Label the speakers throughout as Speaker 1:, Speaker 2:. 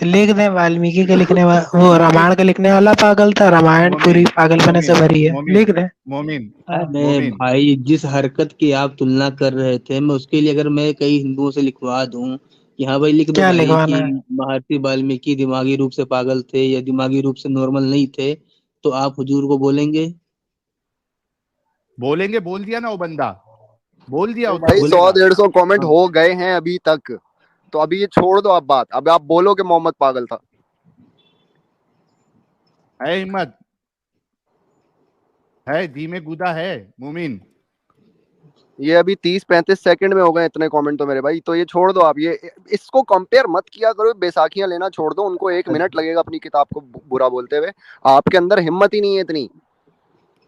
Speaker 1: लिख दे वाल्मीकि के लिखने वाला, वो रामायण का लिखने वाला पागल था, रामायण पूरी पागलपने से भरी है, लिख दे।
Speaker 2: मोमिन
Speaker 3: अरे भाई, जिस हरकत की आप तुलना कर रहे थे, मैं उसके लिए अगर मैं कई हिंदुओं से लिखवा दूं कि हाँ भाई लिख दो
Speaker 1: क्या
Speaker 3: भाई
Speaker 1: लिखवाना
Speaker 3: कि
Speaker 1: है?
Speaker 3: महर्षि वाल्मीकि दिमागी रूप से पागल थे या दिमागी रूप से नॉर्मल नहीं थे, तो आप हुजूर को बोलेंगे?
Speaker 2: बोलेंगे, बोल दिया ना वो बंदा, बोल दिया।
Speaker 4: भाई 100-150 कमेंट हो गए हैं अभी तक, तो अभी ये छोड़ दो आप बात। अब आप बोलो कि मोहम्मद पागल था।
Speaker 2: है हिम्मत, है जी में गुदा है मोमिन।
Speaker 4: ये अभी 30-35 सेकंड में हो गए इतने कमेंट तो मेरे भाई, तो ये छोड़ दो आप। ये इसको कंपेयर मत किया करो, बैसाखियां लेना छोड़ दो। उनको 1 मिनट लगेगा अपनी किताब को बुरा बोलते हुए, आपके अंदर हिम्मत ही नहीं है इतनी,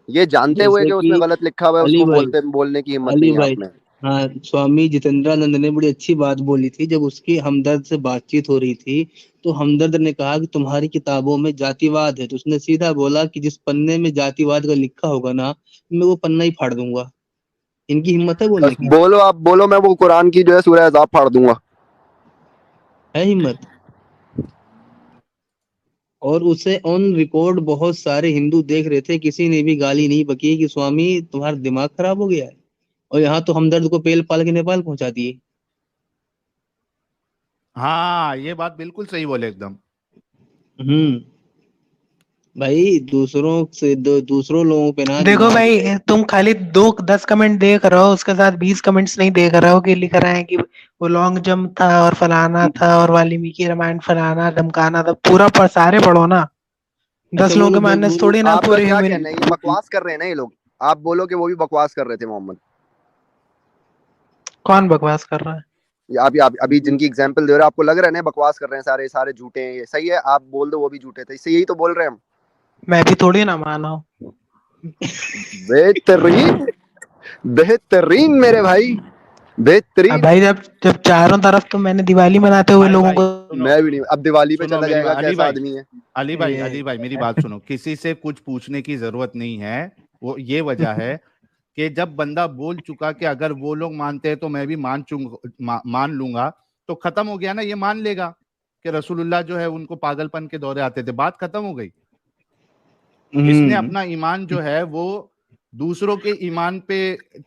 Speaker 4: ये जानते हुए कि उसमें गलत लिखा हुआ है उसको बोलने की हिम्मत नहीं है आप में।
Speaker 3: हाँ, स्वामी जितेंद्रानंद ने बड़ी अच्छी बात बोली थी जब उसकी हमदर्द से बातचीत हो रही थी, तो हमदर्द ने कहा कि तुम्हारी किताबों में जातिवाद है, तो उसने सीधा बोला कि जिस पन्ने में जातिवाद का लिखा होगा ना, मैं वो पन्ना ही फाड़ दूंगा। इनकी हिम्मत है बोलने की?
Speaker 4: बोलो आप बोलो, मैं वो कुरान की जो है सूरह अहज़ाब फाड़ दूंगा।
Speaker 3: है हिम्मत? और उसे ऑन रिकॉर्ड बहुत सारे हिंदू देख रहे थे, किसी ने भी गाली नहीं बकी कि स्वामी तुम्हारा दिमाग खराब हो गया है, और यहाँ तो हमदर्द को पेल पाल के नेपाल पहुंचा दिए।
Speaker 2: हाँ, ये बात बिल्कुल सही बोले एकदम।
Speaker 3: भाई दूसरों लोगों पे ना
Speaker 1: देखो भाई, तुम खाली 2-10 कमेंट देख रहे हो, उसके साथ 20 कमेंट्स नहीं देख रहे हो कि लिख रहे हैं कि वो लॉन्ग जंप था और फलाना था और वाल्मीकि रामायण फलाना धमकाना था। पूरा सारे पढ़ो ना, 10 लोगों के मानने से थोड़ी ना पूरे।
Speaker 4: क्या कहना है, ये बकवास कर रहे हैं ना ये लोग। आप बोलो कि वो भी बकवास कर रहे थे मोहम्मद।
Speaker 1: कौन बकवास कर रहा है?
Speaker 4: अभी जिनकी एग्जांपल दे रहे हो, आपको लग रहा है ना बकवास कर रहे हैं, सारे झूठे हैं, ये सही है? आप बोल दो वो भी झूठे थे, इससे यही तो बोल रहे हैं हम।
Speaker 1: मैं भी थोड़ी ना माना हूं।
Speaker 4: बेहतरीन बेहतरीन मेरे भाई, बेहतरीन
Speaker 1: भाई। जब चारों तरफ तो मैंने दिवाली मनाते हुए लोगों को,
Speaker 4: मैं भी नहीं। अब दिवाली पे चला जाएगा, कैसा आदमी है
Speaker 2: अली भाई मेरी बात सुनो। किसी से कुछ पूछने की जरूरत नहीं है, वो ये वजह है कि जब बंदा बोल चुका कि अगर वो लोग मानते हैं तो मैं भी मान लूंगा, तो खत्म हो गया ना। ये मान लेगा कि रसूलुल्लाह जो है उनको पागलपन के दौरे आते थे, बात खत्म हो गई। इसने अपना ईमान जो है वो दूसरों के ईमान पे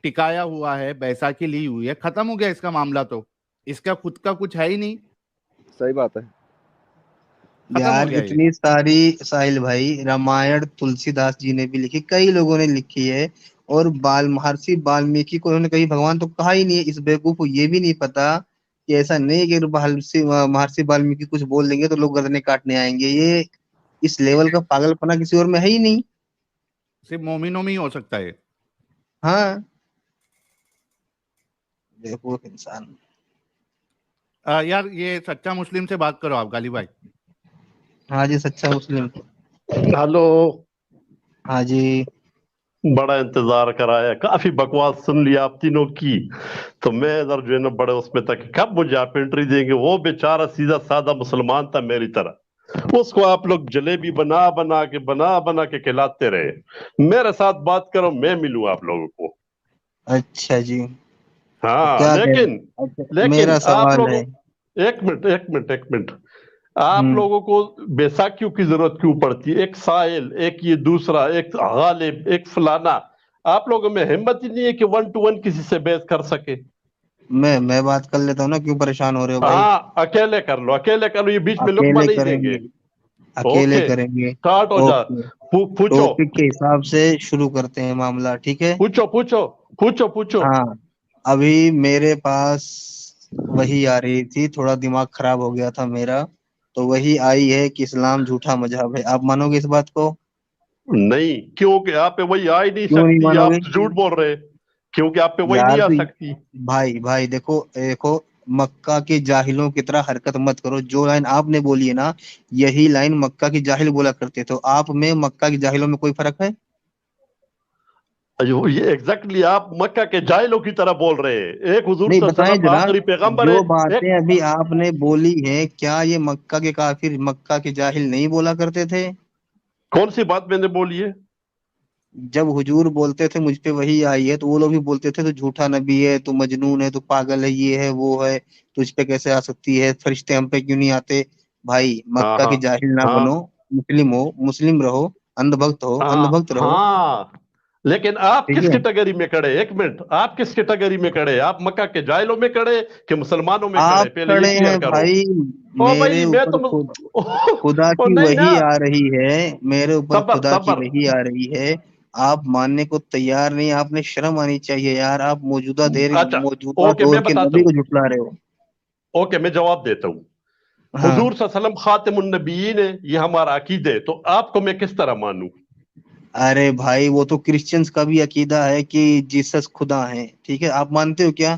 Speaker 2: टिकाया हुआ है, बैसाखी ली हुई है, खत्म हो गया इसका मामला। तो इसका खुद का कुछ है ही नहीं।
Speaker 4: सही बात है
Speaker 3: यार। इतनी सारी साहिल भाई, रामायण तुलसीदास जी ने भी लिखी, कई लोगों ने लिखी है, और महर्षि वाल्मीकि को उन्होंने कहीं भगवान तो कहा ही नहीं है। इस बेवकूफ को ये भी नहीं पता कि ऐसा नहीं कि महर्षि वाल्मीकि कुछ बोल देंगे तो लोग गर्दनें काटने आएंगे। ये इस लेवल का पागलपना किसी और में है ही नहीं,
Speaker 2: सिर्फ मोमिनों में ही हो सकता है।
Speaker 3: हाँ, देखो इंसान।
Speaker 2: यार ये सच्चा मुस्लिम से बात करो आप, गाली भाई।
Speaker 3: हाँ जी, सच्चा मुस्लिम।
Speaker 5: हेलो।
Speaker 3: हाँ जी।
Speaker 5: बड़ा इंतजार कराया, काफी बकवास सुन लिया आप तीनों की, तो मैं इधर जो है ना बड़े उसमें तक कब मुझे आप एंट्री देंगे। वो बेचारा सीधा साधा मुसलमान था मेरी तरह, उसको आप लोग जलेबी बना बना के खिलाते रहे। मेरे साथ बात करो, मैं मिलूं आप लोगों को।
Speaker 3: अच्छा जी।
Speaker 5: हाँ, लेकिन
Speaker 3: मेरा सवाल है।
Speaker 5: एक मिनट आप लोगों को बैसाखियों की जरूरत क्यों पड़ती है? एक साहिल, एक ये दूसरा, एक गालिब, एक फलाना, आप लोगों में हिम्मत ही नहीं है कि 1 to 1 किसी से बहस कर सके।
Speaker 3: मैं बात कर लेता हूँ ना, क्यों परेशान हो रहे हो भाई?
Speaker 5: हाँ, अकेले कर लो, ये बीच में लुकमा नहीं देंगे।
Speaker 3: अकेले करेंगे।
Speaker 5: स्टार्ट हो जा, पूछो।
Speaker 3: टॉपिक के हिसाब से शुरू करते हैं मामला, ठीक है?
Speaker 5: पूछो।
Speaker 3: हाँ, अभी मेरे पास वही आ रही थी, थोड़ा दिमाग खराब हो गया था मेरा, तो वही आई है कि इस्लाम झूठा मजहब है। आप मानोगे इस बात को?
Speaker 5: नहीं, क्योंकि आप पे वही आ ही नहीं
Speaker 3: क्यों नहीं
Speaker 5: सकती।
Speaker 3: मानोगे?
Speaker 5: आप झूठ बोल रहे, क्योंकि आप पे वही नहीं आ सकती।
Speaker 3: भाई देखो मक्का के जाहिलों की तरह हरकत मत करो। जो लाइन आपने बोली है ना, यही लाइन मक्का की जाहिल बोला करते, तो आप में मक्का की जाहिलों में कोई फर्क है?
Speaker 5: ये एग्जैक्टली आप मक्का के जाहिलों की तरह बोल रहे हैं। एक हुजूर
Speaker 3: नहीं, बताएं जरा,
Speaker 5: आखिरी पैगंबर
Speaker 3: जो
Speaker 5: है।
Speaker 3: बातें अभी आपने बोली है, क्या ये मक्का के काफिर, मक्का के जाहिल नहीं बोला करते थे?
Speaker 5: कौन सी बात मैंने बोली है?
Speaker 3: जब हुजूर बोलते थे मुझ पे वही आई है, तो वो लोग भी बोलते थे तो झूठा नबी है, तो मजनून है, तो पागल है, ये है वो है, तुझ पे कैसे आ सकती है, फरिश्ते हम पे क्यों नहीं आते। भाई
Speaker 5: हाँ
Speaker 3: मक्का
Speaker 5: हाँ
Speaker 3: की जाहिल ना
Speaker 5: हाँ
Speaker 3: बनो, मुस्लिम हो, मुस्लिम रहो,
Speaker 5: हाँ
Speaker 3: अंधभक्त रहो।
Speaker 5: हाँ। लेकिन आप
Speaker 3: ठीक
Speaker 5: किस
Speaker 3: है,
Speaker 5: कैटेगरी में खड़े, एक मिनट, आप किस कैटेगरी में खड़े? आप मक्का के जाहिलों में खड़े कि मुसलमानों में खड़े?
Speaker 3: आप
Speaker 5: पहले ये
Speaker 3: खड़े
Speaker 5: क्लियर
Speaker 3: हैं
Speaker 5: करो।
Speaker 3: भाई,
Speaker 5: ओ
Speaker 3: मेरे
Speaker 5: भाई मैं
Speaker 3: ऊपर
Speaker 5: तो
Speaker 3: खुदा
Speaker 5: ओ
Speaker 3: की
Speaker 5: नहीं ना,
Speaker 3: वही आ रही है, मेरे ऊपर
Speaker 5: सबर
Speaker 3: खुदा की
Speaker 5: सबर।
Speaker 3: वही आ रही है। आप मानने को तैयार नहीं, आपने शर्म आनी चाहिए यार, आप
Speaker 5: अच्छा
Speaker 3: मौजूदा
Speaker 5: ओके
Speaker 3: दौर
Speaker 5: मैं
Speaker 3: के
Speaker 5: बताता
Speaker 3: नबी
Speaker 5: हूँ,
Speaker 3: को झुठला रहे हो।
Speaker 5: ओके मैं जवाब देता हूँ।
Speaker 3: हाँ,
Speaker 5: हुजूर सल्लल्लाहु अलैहि वसल्लम खातिमुन नबीयीन है, ये हमारा अकीदा है, तो आपको मैं किस तरह मानूं?
Speaker 3: अरे भाई वो तो क्रिश्चियंस का भी अकीदा है कि जीसस खुदा है, ठीक है, आप मानते हो क्या?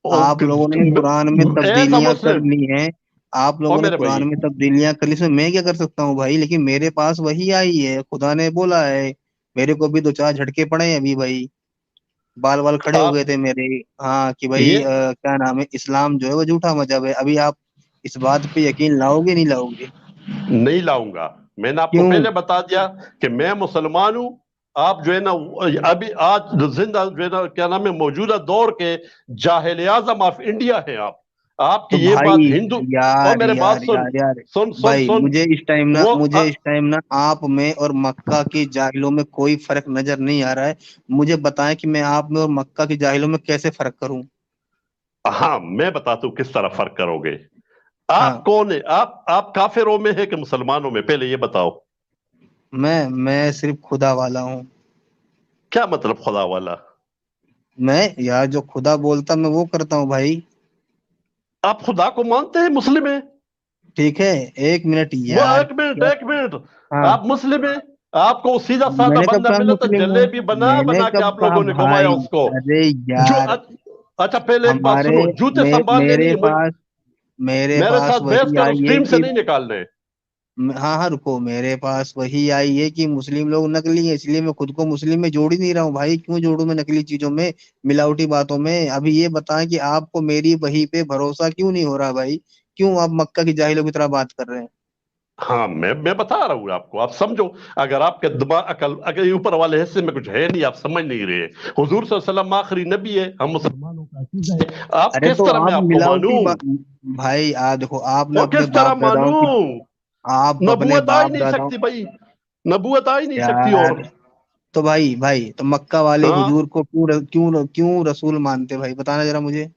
Speaker 3: आप लोगों ने कुरान में
Speaker 5: एज अ
Speaker 3: तब्दीलियां कर
Speaker 5: मुस्लिम,
Speaker 3: ली हैं, आप
Speaker 5: और
Speaker 3: लोगों ने
Speaker 5: मेरे
Speaker 3: कुरान
Speaker 5: भाई,
Speaker 3: में तब्दीलियां कर ली, इसमें मैं क्या कर सकता हूँ भाई? लेकिन मेरे पास वही आई है, खुदा ने बोला है, मेरे को भी दो चार झटके पड़े हैं अभी भाई, बाल बाल खड़े हो गए
Speaker 5: आप
Speaker 3: थे मेरे। हाँ कि भाई
Speaker 5: ये
Speaker 3: क्या नाम है, इस्लाम जो है वो झूठा मजहब है। अभी आप इस बात पे यकीन लाओगे नहीं लाओगे?
Speaker 5: नहीं लाऊंगा। मैंने आपको
Speaker 3: क्यों?
Speaker 5: पहले बता दिया कि मैं मुसलमान हूं। आप जो है ना, अभी आज जिंदा जो है ना, क्या नाम है, मौजूदा दौर के जाहिल आजम ऑफ इंडिया हैं आप। आपकी
Speaker 3: तो
Speaker 5: ये बात
Speaker 3: भाई
Speaker 5: हिंदू, और
Speaker 3: यार
Speaker 5: मेरे बात
Speaker 3: यार
Speaker 5: सुन,
Speaker 3: यार यार
Speaker 5: सुन सुन
Speaker 3: भाई
Speaker 5: सुन। वो
Speaker 3: मुझे इस टाइम ना आप में और मक्का के जाहिलों में कोई फर्क नजर नहीं आ रहा है। मुझे बताएं कि मैं आप में और मक्का के जाहिलों में कैसे फर्क करूं।
Speaker 5: हाँ मैं बताता हूँ किस तरह फर्क करोगे। आप
Speaker 3: हाँ,
Speaker 5: कौन है? आप काफिरों में है कि मुसलमानों में, पहले ये बताओ।
Speaker 3: मैं सिर्फ खुदा वाला हूँ।
Speaker 5: क्या मतलब खुदा वाला?
Speaker 3: मैं यार जो खुदा बोलता मैं वो करता हूँ भाई।
Speaker 5: आप खुदा को मानते हैं, मुस्लिम है?
Speaker 3: ठीक है, एक मिनट
Speaker 5: वो
Speaker 3: यार,
Speaker 5: एक मिनट
Speaker 3: क्या?
Speaker 5: एक मिनट,
Speaker 3: हाँ,
Speaker 5: आप मुस्लिम है? आपको सीधा साधा
Speaker 3: मैंने कब
Speaker 5: बंदा
Speaker 3: कहा
Speaker 5: मिला तो
Speaker 3: मुस्लिम हूँ?
Speaker 5: जलेबी बना
Speaker 3: मैंने
Speaker 5: बना के
Speaker 3: कब
Speaker 5: आप
Speaker 3: कहा
Speaker 5: लोगों ने घुमाया
Speaker 3: भाई?
Speaker 5: उसको।
Speaker 3: अरे
Speaker 5: जो
Speaker 3: यार,
Speaker 5: अच्छा पहले एक बात
Speaker 3: हमारे
Speaker 5: सुनो, जूते संभालने नहीं
Speaker 3: मेरे
Speaker 5: है मुझे,
Speaker 3: पास मेरे
Speaker 5: मेरे
Speaker 3: पास
Speaker 5: साथ बहस
Speaker 3: वही
Speaker 5: करो,
Speaker 3: आई है
Speaker 5: स्ट्रीम से
Speaker 3: कि
Speaker 5: नहीं निकालने।
Speaker 3: हाँ हाँ रुको, मेरे पास वही आई है कि मुस्लिम लोग नकली है, इसलिए मैं खुद को मुस्लिम में जोड़ ही नहीं रहा हूँ भाई। क्यों जोड़ू मैं नकली चीजों में, मिलावटी बातों में? अभी ये बताएं कि आपको मेरी वही पे भरोसा क्यों नहीं हो रहा भाई? क्यों आप मक्का की जाहिलों की तरह बात कर रहे हैं?
Speaker 5: हाँ मैं बता रहा हूँ आपको, आप समझो। अगर आपके दिमाग अकल, अगर ये ऊपर वाले हिस्से में कुछ है नहीं, आप समझ नहीं रहे। हुजूर सल्लल्लाहु अलैहि वसल्लम आखिरी नबी है, हम मुसलमानों का अकीदा है। आप
Speaker 3: अरे
Speaker 5: किस
Speaker 3: तो
Speaker 5: तरह मैं
Speaker 3: आप
Speaker 5: आपको
Speaker 3: मिलावटी
Speaker 5: मानूं?
Speaker 3: भाई देखो, आपने
Speaker 5: और
Speaker 3: अपने
Speaker 5: किस तरह
Speaker 3: बाप दादाओं की,
Speaker 5: मानूं?
Speaker 3: आप अपने
Speaker 5: नबूवत आ ही
Speaker 3: बाप
Speaker 5: नहीं
Speaker 3: दादाओं,
Speaker 5: सकती भाई, नबूवत आ ही नहीं सकती। और
Speaker 3: यार तो भाई तो मक्का वाले
Speaker 5: हाँ,
Speaker 3: हुजूर को क्यों रसूल मानते भाई? बताना जरा मुझे।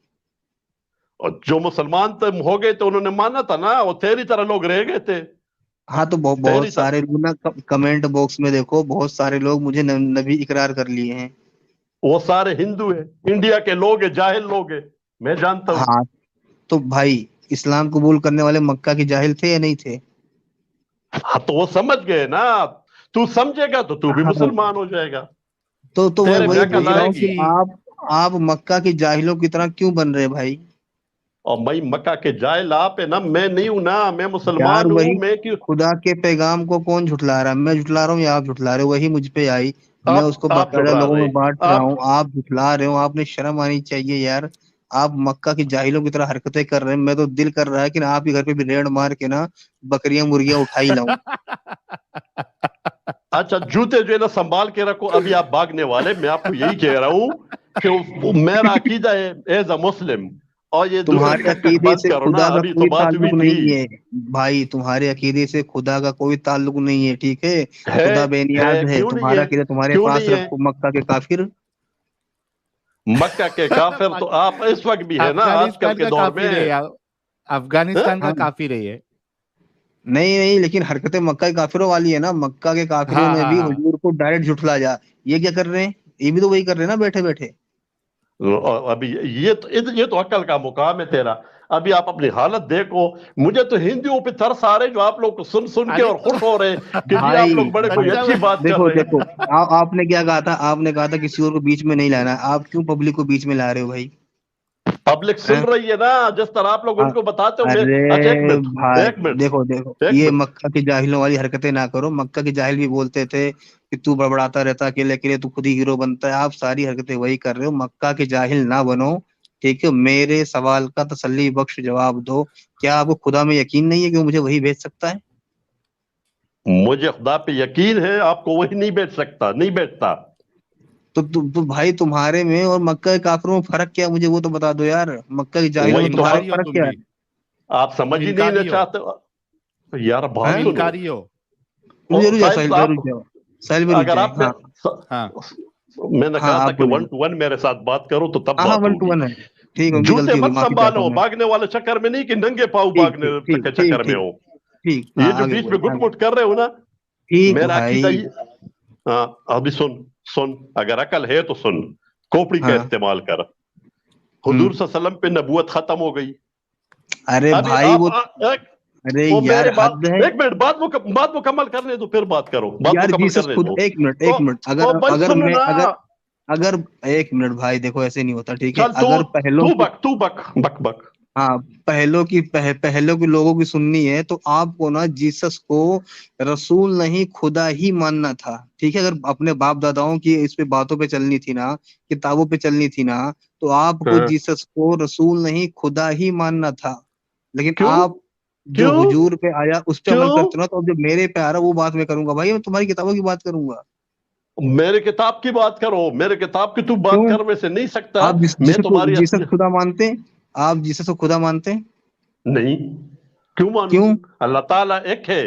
Speaker 5: और जो मुसलमान तुम हो गए तो उन्होंने माना था ना, वो तेरी तरह लोग रह गए थे।
Speaker 3: हाँ तो बहुत
Speaker 5: तेरी
Speaker 3: सारे
Speaker 5: तरह,
Speaker 3: लोग ना, कमेंट बॉक्स में देखो, बहुत सारे लोग मुझे नबी इकरार कर लिए हैं।
Speaker 5: वो सारे हिंदू है, इंडिया के लोग है, जाहिल लोग है, मैं जानता हूं।
Speaker 3: हाँ तो भाई, इस्लाम कबूल करने वाले मक्का के जाहिल थे या नहीं थे?
Speaker 5: हाँ तो वो समझ गए ना, तू समझेगा तो तू भी
Speaker 3: हाँ,
Speaker 5: मुसलमान हो जाएगा,
Speaker 3: तो मैं
Speaker 5: तेरे में
Speaker 3: वही
Speaker 5: अकल
Speaker 3: पूछ रहा हूँ कि
Speaker 5: आएगी।
Speaker 1: जी।
Speaker 3: आप मक्का के जाहिलों की तरह क्यों बन रहे भाई?
Speaker 5: और मैं मक्का के जाहिल आप है ना, मैं नहीं हूं ना, मैं
Speaker 3: यार
Speaker 5: मुसलमान हूं,
Speaker 3: वही
Speaker 5: मैं क्यों?
Speaker 3: खुदा के पैगाम को कौन झुठला रहा है? मैं झुठला रहा हूँ या आप झुठला रहे हो? वही मुझ पे आई, मैं उसको
Speaker 5: आप
Speaker 3: बाकायदा
Speaker 5: जुड़वा
Speaker 3: लोगों
Speaker 5: रहे,
Speaker 3: में बांट रहा
Speaker 5: आप
Speaker 3: हूँ, आप झुठला रहे हो। आपने शर्म आनी चाहिए यार, आप मक्का की जाहिलों की तरह हरकतें कर रहे हैं। मैं तो दिल कर रहा है कि ना आप ही घर पे भी रेड मार के ना बकरियां मुर्गियां उठा ही लाऊं।
Speaker 5: अच्छा जूते जो है ना संभाल के रखो, अभी आप भागने वाले, मैं आपको यही कह रहा हूं कि मेरा अकीदा है एज अ मुस्लिम। और ये दूसरी
Speaker 3: तुम्हारे
Speaker 5: कटकट
Speaker 3: अकीदे
Speaker 5: बंद
Speaker 3: से
Speaker 5: करो ना,
Speaker 3: खुदा का
Speaker 5: अभी तो
Speaker 3: कोई
Speaker 5: बात हुई
Speaker 3: ताल्लुक
Speaker 5: थी।
Speaker 3: नहीं है भाई, तुम्हारे अकीदे से खुदा का कोई ताल्लुक नहीं है, ठीक है?
Speaker 5: है
Speaker 3: खुदा बेनियाज है,
Speaker 5: क्यों नहीं
Speaker 3: तुम्हारा
Speaker 5: है?
Speaker 3: अकीदा तुम्हारे
Speaker 5: क्यों
Speaker 3: पास
Speaker 5: नहीं है?
Speaker 3: रखो, मक्का के काफिर।
Speaker 5: मक्का के काफिर तो आप इस वक्त भी है ना, आजकल
Speaker 1: अफगानिस्तान
Speaker 5: के
Speaker 1: का
Speaker 5: दौर
Speaker 1: काफिर है
Speaker 5: में।
Speaker 1: यार, अफगानिस्तान का
Speaker 3: हाँ,
Speaker 1: काफिर है ये।
Speaker 3: नहीं नहीं, लेकिन हरकतें मक्का के काफिरों वाली है ना, मक्का के काफिरों
Speaker 1: हाँ
Speaker 3: ने
Speaker 1: हाँ
Speaker 3: भी
Speaker 1: हाँ।
Speaker 3: हुजूर को डायरेक्ट झुठला जा। ये क्या कर रहे हैं? ये भी तो वही कर रहे हैं ना, बैठे बैठे।
Speaker 5: और अभी ये तो अक्ल का मुकाम है तेरा। अभी आप अपनी हालत देखो, मुझे तो हिंदुओं पे तरस आ रहे जो आप लोग को सुन सुन के
Speaker 1: अरे
Speaker 5: और
Speaker 1: तो
Speaker 5: खुश हो रहे कि जी आप
Speaker 3: भाई
Speaker 5: लोग बड़े कोई
Speaker 3: भाई
Speaker 5: अच्छी
Speaker 1: मतलब
Speaker 5: बात कर
Speaker 3: देखो
Speaker 5: रहे
Speaker 3: देखो,
Speaker 5: हैं।
Speaker 3: आपने क्या कहा था? आपने कहा था किसी और को बीच में नहीं लाना। आप क्यों पब्लिक को बीच में ला रहे हो भाई?
Speaker 5: पब्लिक सुन
Speaker 3: हैं?
Speaker 5: रही है ना, जिस तरह आप लोग
Speaker 3: अ-
Speaker 5: उनको बताते हो। मैं,
Speaker 3: अरे
Speaker 5: अच्छा एक मिनट,
Speaker 3: भाई
Speaker 5: एक मिनट,
Speaker 3: देखो देखो,
Speaker 5: एक
Speaker 3: ये
Speaker 5: मिनट।
Speaker 3: मक्का के जाहिलों वाली हरकतें ना करो। मक्का के जाहिल भी बोलते थे कि तू बड़बड़ाता रहता, अकेले अकेले तू खुद ही हीरो बनता है। आप सारी हरकतें वही कर रहे हो, मक्का के जाहिल ना बनो, ठीक है? मेरे सवाल का तसल्ली बख्श जवाब दो। क्या आपको खुदा में यकीन नहीं है कि वो मुझे वही भेज सकता है?
Speaker 5: मुझे खुदा पे यकीन है आपको वही नहीं बैठ सकता, नहीं बैठता।
Speaker 3: तो भाई तुम्हारे में और मक्का के काफिरों में फर्क क्या है, मुझे वो तो बता दो यार। मक्का के जाहिलों में
Speaker 5: वही तो
Speaker 3: तुम्हारे
Speaker 2: इनकारी हो
Speaker 3: फर्क
Speaker 2: तुम
Speaker 3: क्या है?
Speaker 2: भी,
Speaker 5: आप समझ ही नहीं
Speaker 2: इनकारी
Speaker 5: लेना
Speaker 2: हो,
Speaker 5: चाहते यार। बात
Speaker 3: हैं?
Speaker 5: सुनो,
Speaker 2: इनकारी हो।
Speaker 3: जरूर जाओ
Speaker 5: साहिल
Speaker 3: साहिल,
Speaker 5: साहब,
Speaker 3: जरूर जाओ साहिल, भी रुक
Speaker 5: अगर
Speaker 3: जाए।
Speaker 5: आपने
Speaker 3: हाँ
Speaker 2: हाँ
Speaker 5: मैंने
Speaker 3: हाँ,
Speaker 5: कहा था
Speaker 3: आप
Speaker 5: कि 1
Speaker 3: बोलिए।
Speaker 5: to 1 मेरे साथ बात करो तो तब
Speaker 3: हाँ हाँ,
Speaker 5: बात
Speaker 3: 1 to
Speaker 5: होगी।
Speaker 3: 1 है, ठीक है, उनकी
Speaker 5: जूते
Speaker 3: गलती होगी,
Speaker 5: मत
Speaker 3: माफी चाहता
Speaker 5: संभालो,
Speaker 3: हूँ मैं।
Speaker 5: भागने वाले चक्कर में नहीं कि नंगे पाँव
Speaker 3: ठीक
Speaker 5: भागने
Speaker 3: ठीक ठीक
Speaker 5: के
Speaker 3: ठीक
Speaker 5: चक्कर में
Speaker 3: ठीक
Speaker 5: हो।
Speaker 3: ठीक,
Speaker 5: ये
Speaker 3: हाँ
Speaker 5: जो
Speaker 3: आगे
Speaker 5: बीच में
Speaker 3: बोलिए, आगे।
Speaker 5: गुटमुट कर रहे हो ना,
Speaker 3: ठीक
Speaker 5: मेरा अकीदा
Speaker 3: भाई।
Speaker 5: ये, हाँ अभी सुन, अगर अकल है तो सुन, खोपड़ी का
Speaker 3: हाँ
Speaker 5: इस्तेमाल कर। हुजूर सल्लल्लाहु अलैहि वसल्लम पे नबूवत खत्म हो गई।
Speaker 3: अरे
Speaker 5: अभी
Speaker 3: भाई वो,
Speaker 5: एक
Speaker 3: अरे
Speaker 5: वो
Speaker 3: यार
Speaker 5: मेरे बात,
Speaker 3: हद है
Speaker 5: एक मिनट, बात मुकम्मल करने दो, फिर बात करो, बात
Speaker 3: यार।
Speaker 5: मुकम्मल
Speaker 3: जीसस
Speaker 5: करने
Speaker 3: खुद,
Speaker 5: दो।
Speaker 3: एक मिनट
Speaker 5: ओ,
Speaker 3: एक मिनट,
Speaker 5: ओ
Speaker 3: अगर
Speaker 5: भाई
Speaker 3: अगर
Speaker 5: सुनो
Speaker 3: मैं
Speaker 5: ना,
Speaker 3: अगर एक मिनट भाई, देखो ऐसे नहीं होता, ठीक है?
Speaker 5: चल
Speaker 3: अगर पहलों की,
Speaker 5: तू बक।
Speaker 3: हाँ पहलों की लोगों की सुननी है तो आपको ना जीसस को रसूल नहीं खुदा ही मानना था, ठीक है? अगर अपने बाप दादाओं की इस पे बातों पे चलनी थी ना, किताबों पे चलनी थी ना, तो आपको
Speaker 5: हाँ।
Speaker 3: जीसस को रसूल नहीं खुदा ही मानना था। लेकिन
Speaker 5: क्यों
Speaker 3: आप जो
Speaker 5: क्यों
Speaker 3: हुजूर पे आया उस पे अमल
Speaker 5: क्यों
Speaker 3: करते हो ना, तो अब जब मेरे पे आ रहा वो बात मैं करूंगा भाई, मैं तुम्हारी किताबों की बात करूंगा।
Speaker 5: मेरे किताब की बात करो, मेरे किताब की तू बात
Speaker 3: क्यों?
Speaker 5: कर वैसे नहीं सकता।
Speaker 3: आप
Speaker 5: मैं तुम्हारी
Speaker 3: जीसस खुदा मानते हैं? आप जीसस को खुदा मानते हैं?
Speaker 5: नहीं, क्यों मानू?
Speaker 3: क्यों?
Speaker 5: अल्लाह ताला एक है,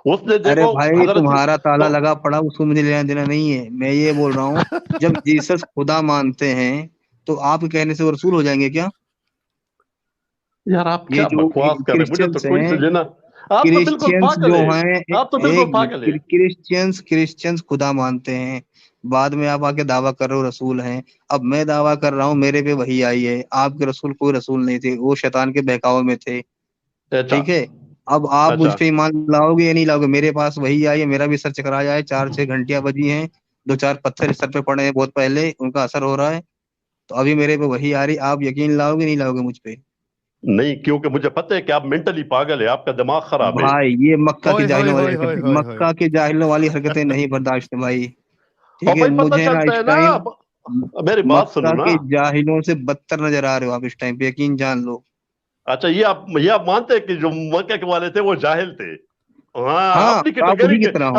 Speaker 5: उसने
Speaker 3: अरे
Speaker 5: देखो
Speaker 3: भाई
Speaker 5: हजरत
Speaker 3: तुम्हारा ताला
Speaker 5: तो
Speaker 3: लगा पड़ा, उसको मुझे लेना देना नहीं है। मैं ये बोल रहा हूँ, जब जीसस खुदा मानते हैं तो आप कहने से वो रसूल हो जाएंगे क्या?
Speaker 5: यार आप
Speaker 3: ये
Speaker 5: क्या
Speaker 3: जो
Speaker 5: बकवास कर रहे हैं, मुझे तो
Speaker 3: क्रिश्चियंस
Speaker 5: कोई
Speaker 3: हैं,
Speaker 5: समझे ना। आप तो बिल्कुल
Speaker 3: क्रिश्चियंस
Speaker 5: पागल
Speaker 3: जो
Speaker 5: है,
Speaker 3: हैं,
Speaker 5: आप तो बिल्कुल
Speaker 3: एक
Speaker 5: पागल है।
Speaker 3: मिनट, क्रिश्चियंस खुदा मानते हैं, बाद में आप आके दावा कर रहे हो रसूल हैं। अब मैं दावा कर रहा हूँ मेरे पे वही आई है, आपके रसूल कोई रसूल नहीं थे, वो शैतान के बहकावे में थे,
Speaker 5: अच्छा
Speaker 3: ठीक है? अब आप मुझ
Speaker 5: अच्छा,
Speaker 3: पे ईमान लाओगे या नहीं लाओगे? मेरे पास वही आई है, मेरा भी सर चकराया है, 4-6 घंटियां बजी हैं, 2-4 पत्थर इस सर पे पड़े हैं बहुत पहले, उनका असर हो रहा है, तो अभी मेरे पे वही आ रही। आप यकीन लाओगे नहीं लाओगे मुझ पे?
Speaker 5: नहीं, क्योंकि मुझे पता है कि आप मेंटली पागल है, आपका दिमाग खराब है।
Speaker 3: भाई ये मक्का की
Speaker 2: होए होए
Speaker 3: जाहिलों वाली
Speaker 2: होए होए
Speaker 3: हरकतें,
Speaker 2: होए होए।
Speaker 3: मक्का के जाहिलों वाली हरकतें नहीं बर्दाश्त है भाई,
Speaker 5: और
Speaker 3: ठीक है?
Speaker 5: भाई पता
Speaker 3: मुझे ना
Speaker 5: चलता
Speaker 3: इस
Speaker 5: है ना,
Speaker 3: टाइम
Speaker 5: मेरी बात सुनो
Speaker 3: मक्का
Speaker 5: ना।
Speaker 3: के जाहिलों से बदतर नजर आ रहे हो आप इस टाइम पे, यकीन जान लो।
Speaker 5: अच्छा, ये आप मानते हैं कि जो मक्के के वाले थे वो जाहिल थे? हाँ,
Speaker 3: हाँ, तो आप उन्हीं की तरह हो।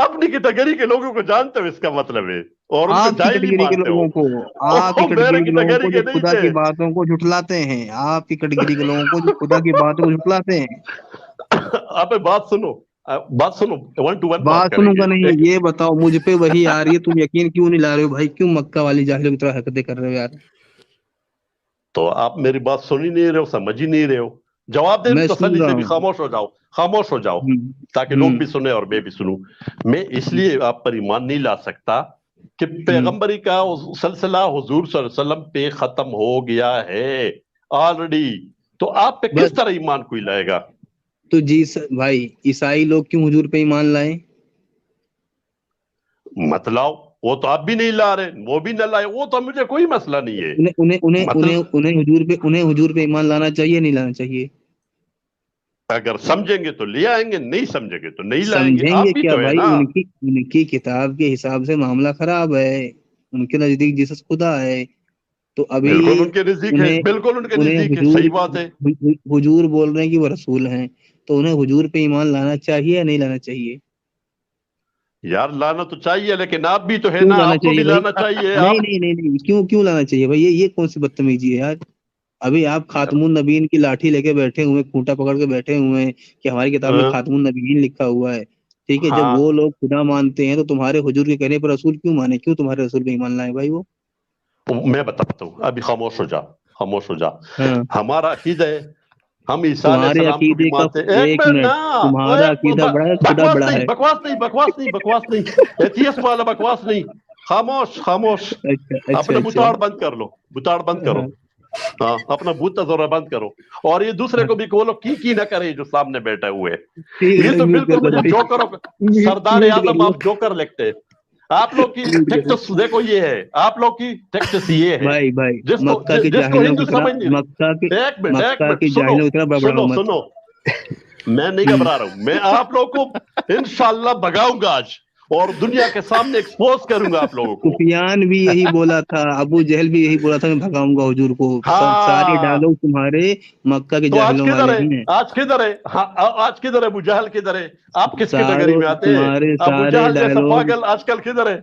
Speaker 5: अपनी कैटेगरी के लोगों को जानते हो, इसका मतलब है, और उनको
Speaker 3: आपकी
Speaker 5: जाहिल ही
Speaker 3: कैटेगरी के
Speaker 5: मानते हो।
Speaker 3: लोगों को, आपकी
Speaker 5: मेरे
Speaker 3: कैटेगरी के लोगों
Speaker 5: कैटेगरी
Speaker 3: को
Speaker 5: के
Speaker 3: जो
Speaker 5: नहीं
Speaker 3: खुदा
Speaker 5: थे।
Speaker 3: की बातों को झुठलाते हैं, आपकी कैटेगरी के लोगों को जो खुदा की बातों को झुठलाते हैं।
Speaker 5: आप बात सुनो, 1 to 1 बात
Speaker 3: बात
Speaker 5: करेंगे।
Speaker 3: सुनूंगा नहीं,
Speaker 5: एक
Speaker 3: ये बताओ मुझ पे वही आ रही है, तुम यकीन क्यों नहीं ला रहे हो भाई? क्यों मक्का वाली जाहिलों की तरह हरकतें कर रहे हो यार?
Speaker 5: तो आप मेरी बात सुन ही नहीं रहे हो, समझ ही नहीं रहे हो। जवाब देने
Speaker 3: मैं सुन
Speaker 5: तसल्ली
Speaker 3: रहा
Speaker 5: से भी
Speaker 3: हूँ।
Speaker 5: खामोश हो जाओ, ताकि लोग भी सुने और मैं भी सुनूं। मैं इसलिए आप पर ईमान नहीं ला सकता कि पैगंबरी का सिलसिला हुजूर सल्लल्लाहु अलैहि वसल्लम पे खत्म हो गया है ऑलरेडी, तो आप पे
Speaker 3: बस,
Speaker 5: किस तरह ईमान कोई लाएगा?
Speaker 3: तो जी भाई, ईसाई लोग क्यों हुजूर पे ईमान लाए?
Speaker 5: मत लाओ, वो तो आप भी नहीं ला रहे, वो भी न लाए, वो तो मुझे कोई मसला नहीं है।
Speaker 3: उन्हें उन्हें उन्हें उन्हें
Speaker 5: मतलब
Speaker 3: उन्हें हुजूर पे ईमान लाना चाहिए नहीं लाना चाहिए?
Speaker 5: अगर समझेंगे तो ले आएंगे, नहीं समझेंगे तो नहीं लाएंगे, आप
Speaker 3: समझेंगे
Speaker 5: भी
Speaker 3: क्या
Speaker 5: तो है
Speaker 3: भाई?
Speaker 5: ना।
Speaker 3: उनकी उनकी किताब के हिसाब से मामला खराब है, उनके नजदीक जीसस खुदा है, तो अभी
Speaker 5: बिल्कुल उनके नजदीक है,
Speaker 3: उन्हें
Speaker 5: बिल्कुल उनके
Speaker 3: उन्हें
Speaker 5: नजदीक है,
Speaker 3: हुजूर
Speaker 5: सही बात है।
Speaker 3: हुजूर बोल रहे हैं कि वो रसूल हैं, तो उन्हें हुजूर पे ईमान लाना चाहिए या नहीं लाना चाहिए?
Speaker 5: यार लाना तो चाहिए, लेकिन आप भी तो है
Speaker 3: क्यों
Speaker 5: ना,
Speaker 3: लाना
Speaker 5: आपको भी
Speaker 3: चाहिए भाई?
Speaker 5: लाना चाहिए।
Speaker 3: नहीं
Speaker 5: आप
Speaker 3: नहीं नहीं नहीं, क्यों क्यों लाना चाहिए भाई? ये कौन सी बदतमीजी है यार? अभी आप खातमुन नबीन की लाठी लेके बैठे हुए, खूंटा पकड़ के बैठे हुए हैं कि हमारी किताब में
Speaker 5: हाँ
Speaker 3: खातमुन नबीन लिखा हुआ है, ठीक है? जब
Speaker 5: हाँ,
Speaker 3: वो लोग खुदा मानते हैं तो तुम्हारे हुजूर के कहने पर रसूल क्यों माने? क्यों तुम्हारे रसूल पे ईमान लाए भाई वो?
Speaker 5: तो मैं बताता हूँ, अभी खामोश हो जा।
Speaker 3: हाँ,
Speaker 5: हमारा अकीदा है, हम ईसा
Speaker 3: तुम्हारे
Speaker 5: अलैहिस्सलाम को भी
Speaker 3: अकीदे का,
Speaker 5: मानते हैं। एक
Speaker 3: एक
Speaker 5: मिनट ना,
Speaker 3: मिनट, तुम्हारा अकीदा बड़ा है, खुदा बड़ा है।
Speaker 5: बकवास नहीं, एथियस्ट वाला बकवास नहीं। खामोश।
Speaker 3: अच्छा अच्छा
Speaker 5: अपने
Speaker 3: अच्छा।
Speaker 5: बुताड़ बंद कर लो, बुताड़ बंद करो।
Speaker 3: हाँ,
Speaker 5: हाँ, अपना भूत तजोरा बंद करो, और ये दूसरे को भी बोलो की ना करे जो सामने बैठे हुए।
Speaker 3: ठीक है
Speaker 5: ये
Speaker 3: भाई,
Speaker 5: तो
Speaker 3: म्यूट
Speaker 5: बिल्कुल
Speaker 3: कर दो
Speaker 5: मुझे
Speaker 3: भाई,
Speaker 5: जोकर, सरदार
Speaker 3: म्यूट कर
Speaker 5: आजम
Speaker 3: दो,
Speaker 5: आप जोकर लगते हैं। आप लोग की
Speaker 3: म्यूट कर दो।
Speaker 5: टेक्टिस देखो, ये है आप लोग की टेक्टिस, ये है
Speaker 3: भाई भाई, मक्का के
Speaker 5: जिसको
Speaker 3: जाहिलों की
Speaker 5: हिंदू
Speaker 3: तरह,
Speaker 5: समझ नहीं। एक
Speaker 3: मक्का
Speaker 5: मिनट
Speaker 3: के जाहिलों की तरह बड़बड़ाओ मत।
Speaker 5: सुनो, मैं नहीं घबरा रहा हूं, मैं आप लोग को इंशाल्लाह भगाऊंगा आज, اور دنیا کے سامنے ایکسپوز کروں گا آپ لوگوں کو.
Speaker 3: سفیان بھی یہی بولا تھا, ابو جہل بھی یہی بولا تھا میں بھگاؤں گا حضور کو. سارے ڈائلاگ تمہارے مکہ کے جاہلوں والے ہیں.
Speaker 5: آج کدھر ہے, آج کدھر ہے ابو جہل, کدھر ہے؟ آپ کس کیٹیگری میں آتے ہیں؟
Speaker 3: تمہارے
Speaker 5: ابو
Speaker 3: سارے
Speaker 5: جہل جیسا
Speaker 3: ڈائلاگ,
Speaker 5: پاگل آج کل کدھر ہے؟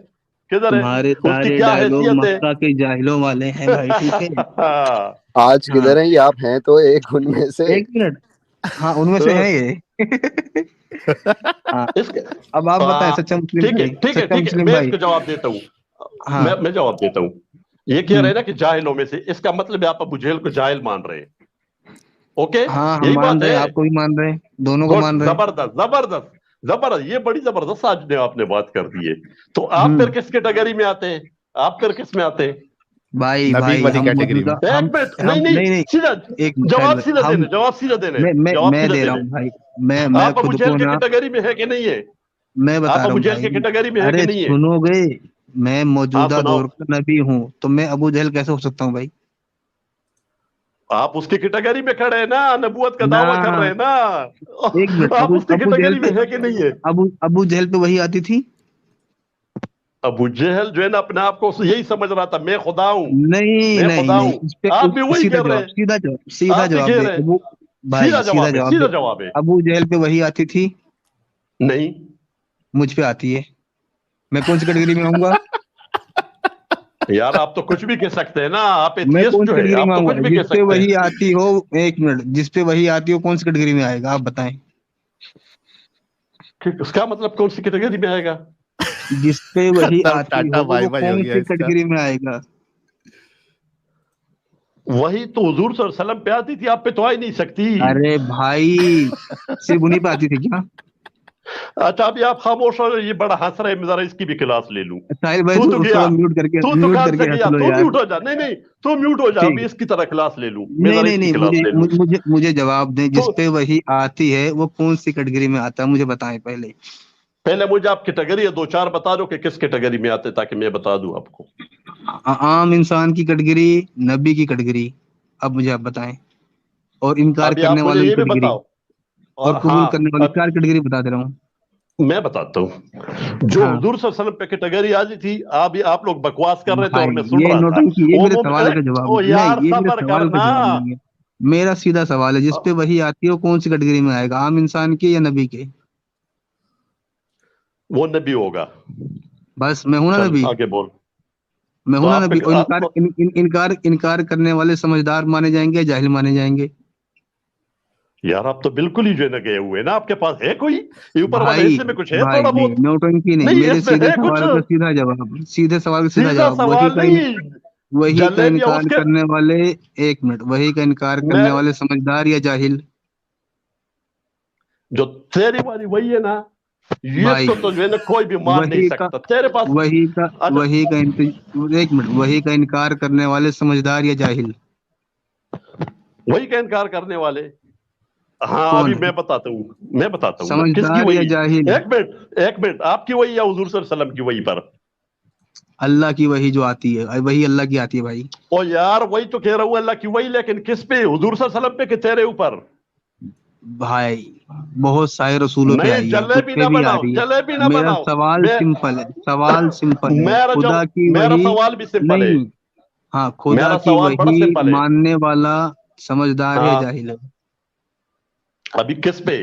Speaker 5: کدھر ہے؟
Speaker 3: تمہارے
Speaker 5: اس کی
Speaker 3: سارے
Speaker 5: کیا
Speaker 3: ڈائلاگ
Speaker 5: حیثیت ہے؟
Speaker 3: مکہ کے جاہلوں والے ہیں بھائی, ٹھیک ہے.
Speaker 4: آج کدھر ہیں یہ, آپ ہیں تو ایک ان میں سے.
Speaker 3: ایک منٹ, ہاں ان میں سے ہے یہ. اب آپ بتائیں سچا مسلم
Speaker 5: ٹھیک ہے
Speaker 3: بھائی,
Speaker 5: ٹھیک ہے
Speaker 3: سچا
Speaker 5: ٹھیک ہے,
Speaker 3: مسلم
Speaker 5: میں اس
Speaker 3: بھائی.
Speaker 5: کو جواب دیتا ہوں.
Speaker 3: ہاں
Speaker 5: میں جواب دیتا ہوں. یہ کہہ رہے ہیں نا کہ جاہلوں میں سے, اس کا مطلب ہے آپ ابو جہل کو جاہل مان رہے ہیں. اوکے,
Speaker 3: ہاں ہم
Speaker 5: یہی
Speaker 3: مان
Speaker 5: بات
Speaker 3: رہے ہیں,
Speaker 5: ہے.
Speaker 3: آپ کو بھی مان رہے ہیں, دونوں کو
Speaker 5: گڈ,
Speaker 3: مان رہے ہیں.
Speaker 5: زبردست زبردست زبردست, یہ بڑی زبردست آج نے آپ نے بات کر دی ہے. تو آپ پھر کس کیٹیگری میں آتے ہیں؟ آپ پھر کس میں آتے ہیں؟
Speaker 3: بھائی
Speaker 2: نبی
Speaker 3: بھائی
Speaker 2: والی
Speaker 3: ہم
Speaker 2: کیٹیگری میں.
Speaker 3: موجودہ,
Speaker 5: ایک منٹ,
Speaker 3: ہم
Speaker 5: نہیں سیدھا
Speaker 3: ایک منٹ
Speaker 5: جواب سیدھا
Speaker 3: ہم,
Speaker 5: دینے, جواب سیدھا دینے, جواب
Speaker 3: میں
Speaker 5: سیدھا
Speaker 3: دے رہا
Speaker 5: دینے.
Speaker 3: ہوں بھائی. میں
Speaker 5: آپ ابو
Speaker 3: خود
Speaker 5: جہل
Speaker 3: کو
Speaker 5: کے
Speaker 3: نا,
Speaker 5: کیٹیگری میں ہے کہ نہیں ہے؟
Speaker 3: میں بتا
Speaker 5: آپ
Speaker 3: رہا
Speaker 5: ابو
Speaker 3: ہوں
Speaker 5: جہل کے
Speaker 3: بھائی.
Speaker 5: کیٹیگری میں ہے
Speaker 3: ارے
Speaker 5: کہ نہیں ہے؟
Speaker 3: سنو گے, میں موجودہ
Speaker 5: سناؤ.
Speaker 3: دور کا نبی ہوں, تو میں ابو جہل کیسے ہو سکتا ہوں بھائی؟
Speaker 5: آپ اس کی کیٹیگری میں کھڑے ہیں نا, نبوت کا
Speaker 3: نہ
Speaker 5: دعویٰ کر رہے ہیں نا.
Speaker 3: ایک منٹ,
Speaker 5: آپ اس کی
Speaker 3: ابو جہل
Speaker 5: کیٹیگری
Speaker 3: پہ,
Speaker 5: میں ہے کہ نہیں ہے؟
Speaker 3: ابو جہل پہ وہی آتی تھی.
Speaker 5: ابو جہل جو ہے نا اپنے آپ کو یہی سمجھ رہا تھا, میں خدا ہوں,
Speaker 3: نہیں
Speaker 5: میں
Speaker 3: نہیں
Speaker 5: خدا
Speaker 3: نہیں,
Speaker 5: ہوں.
Speaker 3: اس پہ
Speaker 5: آپ بھی وہی
Speaker 3: سیدھا
Speaker 5: کہہ رہے
Speaker 3: جواب,
Speaker 5: ہیں.
Speaker 3: سیدھا جواب, سیدھا
Speaker 5: آپ بھی
Speaker 3: جواب
Speaker 5: کہہ
Speaker 3: دے
Speaker 5: رہے ہیں.
Speaker 3: ابو بھائی,
Speaker 5: سیدھا
Speaker 3: سیدھا
Speaker 5: جواب ہے,
Speaker 3: جواب
Speaker 5: سیدھا
Speaker 3: دے.
Speaker 5: جواب ہے.
Speaker 3: ابو جہل پہ وہی آتی تھی,
Speaker 5: نہیں,
Speaker 3: مجھ پہ آتی ہے. میں کون سی کیٹیگری میں آؤں گا؟
Speaker 5: یار آپ تو کچھ بھی کہہ سکتے ہیں نا, آپ
Speaker 3: میں
Speaker 5: ایتھیسٹ
Speaker 3: کون
Speaker 5: جو
Speaker 3: سی
Speaker 5: ہے
Speaker 3: کیٹیگری میں
Speaker 5: آپ تو
Speaker 3: آؤں
Speaker 5: کچھ
Speaker 3: گا؟
Speaker 5: بھی کہہ
Speaker 3: جس پہ
Speaker 5: سکتے
Speaker 3: وہی
Speaker 5: ہیں.
Speaker 3: آتی ہو, ایک منٹ, جس پہ وہی آتی ہو کون سی کیٹیگری میں آئے گا آپ بتائیں.
Speaker 5: اس کا مطلب کون سی کیٹیگری میں آئے گا؟
Speaker 3: جس پہ وہی
Speaker 2: تب
Speaker 3: آتی
Speaker 2: ٹاٹا
Speaker 3: ہو
Speaker 2: بائی
Speaker 3: وہ
Speaker 2: بائی ہو
Speaker 3: کون
Speaker 2: گیا
Speaker 3: سی
Speaker 2: اس کا.
Speaker 3: کیٹیگری میں آئے گا؟
Speaker 5: وہی تو حضور صلی اللہ علیہ وسلم پہ آتی تھی, آپ پہ تو آ ہی نہیں سکتی.
Speaker 3: ارے بھائی, صرف انہیں پہ آتی تھی کیا؟
Speaker 5: اچھا ابھی آپ خاموش ہو, یہ بڑا ہنس رہے ہیں, ذرا اس کی بھی کلاس لے لوں.
Speaker 3: ساحل بھائی
Speaker 5: تو
Speaker 3: تھوڑا
Speaker 5: گیا,
Speaker 3: میوٹ کر کے,
Speaker 5: تو
Speaker 3: میوٹ
Speaker 5: دکان
Speaker 3: کر
Speaker 5: سے
Speaker 3: کے
Speaker 5: گیا,
Speaker 3: ہنس لو
Speaker 5: تو
Speaker 3: یار.
Speaker 5: میوٹ ہو جا. نہیں, تو میوٹ ہو جا,
Speaker 3: ٹھیک
Speaker 5: ابھی
Speaker 3: ہے,
Speaker 5: اس کی طرح کلاس لے لوں, میں
Speaker 3: نہیں
Speaker 5: ذرا
Speaker 3: نہیں
Speaker 5: اس کی
Speaker 3: نہیں,
Speaker 5: کلاس لے لوں.
Speaker 3: مجھے جواب دیں,
Speaker 5: تو
Speaker 3: جس پہ وہی آتی ہے وہ کون سی کیٹیگری میں آتا ہے, مجھے بتائیں پہلے.
Speaker 5: پہلے مجھے آپ کیٹیگری دو چار بتا دو کہ کس کیٹیگری میں آتے, تاکہ میں بتا دوں آپ کو.
Speaker 3: عام انسان کی کیٹیگری, نبی کی کیٹیگری, اب مجھے آپ بتائیں. اور انکار
Speaker 5: ابھی
Speaker 3: کرنے
Speaker 5: آپ مجھے
Speaker 3: والوں کی
Speaker 5: یہ بھی
Speaker 3: کیٹیگری,
Speaker 5: بتاؤ.
Speaker 3: اور قبول
Speaker 5: ہاں,
Speaker 3: کرنے والی, چار کیٹیگری بتا دے رہا ہوں.
Speaker 5: میں بتاتا ہوں. جو
Speaker 3: ہاں
Speaker 5: حضور صلی اللہ علیہ وسلم پہ کیٹیگری آتی تھی, آپ لوگ بکواس کر رہے تھے اور
Speaker 3: بھائی,
Speaker 5: میں سن
Speaker 3: یہ
Speaker 5: رہا تھا.
Speaker 3: نوٹنکی, یہ میرے سوال کا جواب
Speaker 5: او
Speaker 3: نہیں,
Speaker 5: یار
Speaker 3: یہ میرے
Speaker 5: صبر
Speaker 3: سوال کا
Speaker 5: کرنا.
Speaker 3: جواب نہیں ہے. میرا سیدھا سوال ہے, جس پہ وہی آتی ہے وہ کون سی کیٹیگری میں آئے گا, عام انسان کے یا نبی کے؟
Speaker 5: وہ نبی ہوگا.
Speaker 3: بس میں ہوں نا
Speaker 5: چل
Speaker 3: نبی,
Speaker 5: آگے بول.
Speaker 3: میں
Speaker 5: تو
Speaker 3: ہوں نا
Speaker 5: آپ
Speaker 3: نبی. اور انکار کرنے والے سمجھدار مانے جائیں گے یا جاہل مانے جائیں گے؟
Speaker 5: یار آپ تو بالکل ہی جو ہے نا گئے ہوئے نا, آپ کے پاس ہے کوئی یہ اوپر والے
Speaker 3: بھائی
Speaker 5: حصے میں کچھ ہے
Speaker 3: بھائی
Speaker 5: تھوڑا
Speaker 3: نہیں,
Speaker 5: بہت؟
Speaker 3: نوٹنکی نہیں,
Speaker 5: نہیں
Speaker 3: میرے
Speaker 5: اس میں
Speaker 3: سیدھے
Speaker 5: ہے کچھ.
Speaker 3: سوال کا سیدھا جواب, سیدھے سوال کا سیدھا
Speaker 5: سیدھا
Speaker 3: جواب.
Speaker 5: سوال نہیں,
Speaker 3: وہی کا
Speaker 5: جلیبیاں اس
Speaker 3: انکار
Speaker 5: کے.
Speaker 3: کرنے والے, ایک منٹ, وہی کا انکار
Speaker 5: میں
Speaker 3: کرنے والے سمجھدار یا جاہل؟
Speaker 5: جو تیری والی وہی ہے نا, یہ
Speaker 3: بھائی
Speaker 5: تو جو ہے نا کوئی بھی مان نہیں
Speaker 3: وہی کا
Speaker 5: سکتا تیرے پاس.
Speaker 3: وہی کا
Speaker 5: اچھا
Speaker 3: وہی کا ایک منٹ, وہی کا انکار کرنے والے سمجھدار یا جاہل
Speaker 5: وہی کا انکار کرنے والے. ہاں ابھی
Speaker 3: کون ہے,
Speaker 5: میں بتاتا ہوں نا کس کی
Speaker 3: سمجھدار یا
Speaker 5: وہی.
Speaker 3: جاہل؟
Speaker 5: ایک منٹ, آپ کی وہی یا حضور صلی اللہ علیہ وسلم کی وہی پر؟
Speaker 3: اللہ کی وہی جو آتی ہے, وہی اللہ کی آتی ہے بھائی.
Speaker 5: او یار وہی تو کہہ رہا ہوں, اللہ کی وہی, لیکن کس پہ؟ حضور صلی اللہ علیہ وسلم پہ کہ تیرے اوپر؟
Speaker 3: بھائی بہت سارے رسولوں پہ
Speaker 5: نہیں
Speaker 3: آئی ہے, مجھ
Speaker 5: جلیبی
Speaker 3: پہ
Speaker 5: نہ
Speaker 3: بھی آ
Speaker 5: بناؤ,
Speaker 3: رہی ہے.
Speaker 5: جلیبی نہ
Speaker 3: میرا
Speaker 5: بناؤ.
Speaker 3: سوال
Speaker 5: میں
Speaker 3: سمپل ہے, سوال سمپل ہے, خدا کی
Speaker 5: میرا
Speaker 3: وہی
Speaker 5: سوال بھی سمپل ہے.
Speaker 3: نہیں, ہاں خدا
Speaker 5: میرا
Speaker 3: کی
Speaker 5: سوال بڑا
Speaker 3: وہی
Speaker 5: سمپل ہے.
Speaker 3: ماننے والا سمجھدار ہے
Speaker 5: ہاں
Speaker 3: جاہل ہے؟
Speaker 5: ابھی کس پہ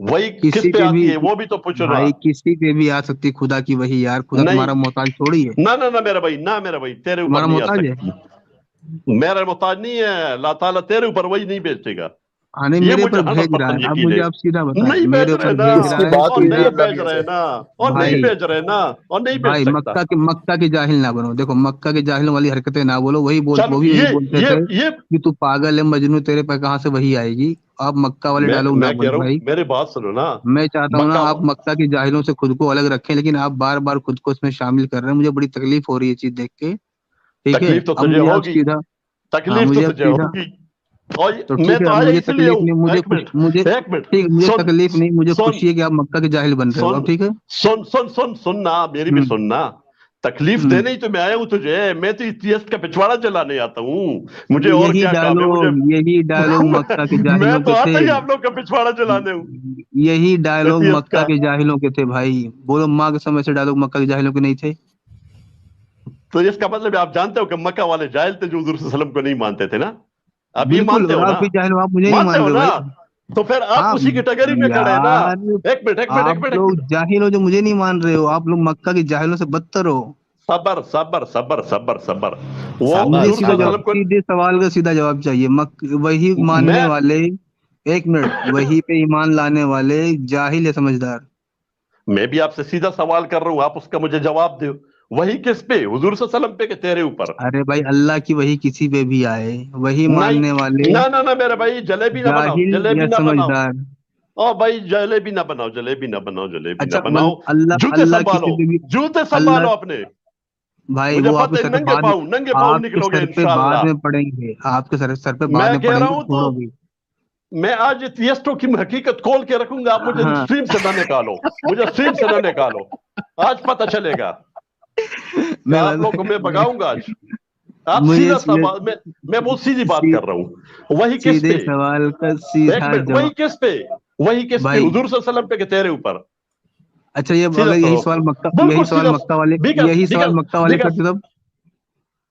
Speaker 5: وہی کس
Speaker 3: کسی
Speaker 5: پہ
Speaker 3: پہ بھی
Speaker 5: آتی ہے وہ بھی تو پوچھو نا.
Speaker 3: بھائی, کسی پہ بھی آ سکتی خدا کی وہی یار, خدا
Speaker 5: نہیں
Speaker 3: تمہارا محتاج تھوڑی ہے.
Speaker 5: نہ میرا بھائی, نہ میرا بھائی, تیرے اوپر
Speaker 3: تمہارا
Speaker 5: نہیں آ
Speaker 3: محتاج ہے؟
Speaker 5: سکتی. میرا محتاج نہیں ہے, اللہ تعالیٰ تیرے اوپر وہی نہیں بیچے گا.
Speaker 3: ہاں نہیں,
Speaker 5: یہ
Speaker 3: میرے
Speaker 5: مجھے
Speaker 3: اوپر بھیج رہا
Speaker 5: 100%
Speaker 3: ہے. اب
Speaker 5: یقین
Speaker 3: مجھے
Speaker 5: ہے.
Speaker 3: آپ سیدھا بتائیں,
Speaker 5: نہیں
Speaker 3: میرے
Speaker 5: بیچ رہے
Speaker 3: اوپر
Speaker 5: نا,
Speaker 3: بھیج
Speaker 4: اس
Speaker 3: رہا
Speaker 4: کی
Speaker 3: ہے
Speaker 4: بات
Speaker 5: اور
Speaker 4: ہوئی
Speaker 3: سیدھا.
Speaker 4: تھی
Speaker 5: نہیں
Speaker 4: اللہ
Speaker 5: بیچ
Speaker 4: میاں
Speaker 5: رہے
Speaker 4: سے.
Speaker 5: نا, اور نہیں
Speaker 3: بھائی
Speaker 5: بیچ رہے نا, اور نہیں بیچ
Speaker 3: بھائی
Speaker 5: سکتا.
Speaker 3: مکہ کے جاہل نہ بنو. دیکھو مکہ کے جاہل والی حرکتیں نہ بولو,
Speaker 5: چلو
Speaker 3: وہ بھی وہی بولتے تھے
Speaker 5: یہ
Speaker 3: کہ تو پاگل ہے مجنوں, تیرے پہ کہاں سے وہی آئے گی. آپ مکہ والے ڈائلاگ نہ
Speaker 5: میں کہہ
Speaker 3: بولیں
Speaker 5: رہا ہوں,
Speaker 3: بھائی.
Speaker 5: میری بات سنو نا.
Speaker 3: میں چاہتا ہوں نا
Speaker 5: مکہ
Speaker 3: آپ مکہ کے جاہلوں سے خود کو الگ رکھیں, لیکن آپ بار بار خود کو اس میں شامل کر رہے ہیں. مجھے بڑی تکلیف ہو رہی ہے چیز دیکھ کے, ٹھیک ہے.
Speaker 5: تکلیف تو
Speaker 3: اب
Speaker 5: تجھے
Speaker 3: مجھے آپ
Speaker 5: ہوگی,
Speaker 3: سیدھا, ہاں
Speaker 5: تکلیف تو
Speaker 3: مجھے آپ
Speaker 5: تجھے
Speaker 3: سیدھا,
Speaker 5: ہوگی. اور
Speaker 3: تو
Speaker 5: میں
Speaker 3: ٹھیک ہے,
Speaker 5: تو
Speaker 3: اب
Speaker 5: آیا
Speaker 3: مجھے
Speaker 5: اس لیے
Speaker 3: تکلیف
Speaker 5: ہوں.
Speaker 3: نہیں, مجھے
Speaker 5: ایک منٹ,
Speaker 3: مجھے
Speaker 5: ایک منٹ,
Speaker 3: ٹھیک, مجھے
Speaker 5: سن
Speaker 3: تکلیف نہیں, مجھے
Speaker 5: سن
Speaker 3: خوشی ہے کہ آپ مکہ کے جاہل بن رہے ہو.
Speaker 5: سن
Speaker 3: اب ٹھیک ہے.
Speaker 5: سننا, میری بھی سننا. तकलीफ देने ही तो मैं आया हूँ तुझे, मैं तो एथियस्ट का पिछवाड़ा चलाने आता हूँ, मुझे और
Speaker 3: यही
Speaker 5: क्या काम है, मुझे
Speaker 3: यही डायलॉग मक्का के
Speaker 5: मैं
Speaker 3: जाहिलों
Speaker 5: तो
Speaker 3: के
Speaker 5: आता
Speaker 3: थे,
Speaker 5: ही आप लोग का पिछवाड़ा चलाने हूँ
Speaker 3: यही डायलॉग
Speaker 5: एथियस्ट
Speaker 3: मक्का
Speaker 5: का।
Speaker 3: के जाहिलों के थे भाई। बोलो माँ के समय से डायलॉग मक्का के जाहिलों के नहीं थे?
Speaker 5: तो इसका मतलब आप जानते हो कि मक्का वाले जाहिल थे जो हुजूर सल्लल्लाहु अलैहि वसल्लम को नहीं मानते थे ना, आप ये
Speaker 3: बिल्कुल,
Speaker 5: मानते
Speaker 3: और
Speaker 5: हो
Speaker 3: आप
Speaker 5: ना,
Speaker 3: भी जाहिल हो, आप मुझे नहीं
Speaker 5: मानते
Speaker 3: मान
Speaker 5: हो
Speaker 3: रहे हो
Speaker 5: ना,
Speaker 3: भाई।
Speaker 5: तो फिर आप
Speaker 3: हाँ
Speaker 5: उसी कैटेगरी में खड़े हैं ना।
Speaker 3: यार,
Speaker 5: एक मिनट एक मिनट एक
Speaker 3: आप
Speaker 5: मिनट एक
Speaker 3: लोग
Speaker 5: मिनट,
Speaker 3: जाहिल हो जो मुझे नहीं मान रहे हो, आप लोग मक्का के जाहिलों से बदतर हो।
Speaker 5: सबर सबर सबर सबर सबर, वो
Speaker 3: मुझे
Speaker 5: हुजूर
Speaker 3: सीधा
Speaker 5: सल्लल्लाहु
Speaker 3: जवाब,
Speaker 5: अलैहि वसल्लम को
Speaker 3: सीधे सवाल का सीधा जवाब चाहिए। वही मानने
Speaker 5: मैं
Speaker 3: वाले, एक मिनट, वही पे ईमान लाने वाले जाहिल है समझदार?
Speaker 5: मैं भी आपसे सीधा सवाल कर रहा हूं, आप उसका मुझे जवाब दो। वही किस पे, हुजूर सल्लल्लाहु अलैहि वसल्लम पे कि तेरे ऊपर?
Speaker 3: अरे भाई अल्लाह की वही किसी पे भी आए, वही
Speaker 5: नहीं,
Speaker 3: मानने वाले
Speaker 5: ना ना ना मेरे भाई, जलेबी ना बनाओ,
Speaker 3: जाहिल
Speaker 5: जलेबी
Speaker 3: या
Speaker 5: ना बनाओ,
Speaker 3: समझदार।
Speaker 5: ओ भाई जलेबी ना बनाओ, जलेबी ना बनाओ, जलेबी ना
Speaker 3: अच्छा
Speaker 5: बनाओ,
Speaker 3: अल्लाह
Speaker 5: जूते
Speaker 3: अल्लाह
Speaker 5: संभालो,
Speaker 3: किसी पे भी,
Speaker 5: जूते
Speaker 3: अल्लाह
Speaker 5: संभालो अपने,
Speaker 3: भाई
Speaker 5: मुझे
Speaker 3: वो आपके
Speaker 5: पता है
Speaker 3: सर पे
Speaker 5: नंगे
Speaker 3: बाद में,
Speaker 5: पाँव, नंगे पाँव
Speaker 3: आपके
Speaker 5: निकलोगे
Speaker 3: सर पे बाद
Speaker 5: इंशाल्लाह।
Speaker 3: में पड़ेंगे, आपके सर पे बाद
Speaker 5: मैं
Speaker 3: में
Speaker 5: कह रहा
Speaker 3: पड़ेंगे,
Speaker 5: हूं तो
Speaker 3: छोड़ोगे।
Speaker 5: मैं आज एथियस्टों की हकीकत खोल के रखूंगा, आप मुझे
Speaker 3: हाँ
Speaker 5: स्ट्रीम से ना निकालो, मुझे स्ट्रीम से ना निकालो, आज पता चलेगा कि
Speaker 3: मैं
Speaker 5: आप लोग को मैं भगाऊंगा आज। आप
Speaker 3: मुझे
Speaker 5: सीधा सवाल, मैं बहुत सीधी बात कर रहा हूँ, वही किस
Speaker 3: सीधे
Speaker 5: पे,
Speaker 3: सवाल का
Speaker 5: एक
Speaker 3: सीधा
Speaker 5: मिनट, वही
Speaker 3: जवाब
Speaker 5: किस पे, वही किस पे,
Speaker 3: भाई।
Speaker 5: हुजूर सल्लल्लाहु अलैहि वसल्लम पे कि तेरे ऊपर?
Speaker 3: अच्छा ये
Speaker 5: सीधा
Speaker 3: अगर यही
Speaker 5: करो,
Speaker 3: सवाल मक्का,
Speaker 5: बिल्कुल सीधा,
Speaker 3: वाले,
Speaker 5: बिकॉज
Speaker 3: यही सवाल
Speaker 5: बिकॉज
Speaker 3: मक्का वाले
Speaker 5: बिकॉज
Speaker 3: करते तब,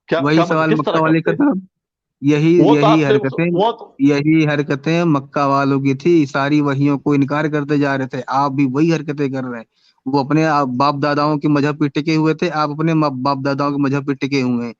Speaker 5: क्या
Speaker 3: वही
Speaker 5: मतलब
Speaker 3: सवाल
Speaker 5: किस
Speaker 3: मक्का
Speaker 5: तरह
Speaker 3: वाले
Speaker 5: करते?
Speaker 3: करते तब, यही
Speaker 5: वो तो
Speaker 3: यही
Speaker 5: आपसे,
Speaker 3: हरकतें,
Speaker 5: वो तो
Speaker 3: यही हरकतें मक्का वालों की थी, सारी वहियों को इनकार करते जा रहे थे, आप भी वही हरकतें कर रहे हैं। वो अपने बाप दादाओं के मजहब पे टिके हुए थे, आप अपने बाप दादाओं के मजहब पे टिके हुए हैं।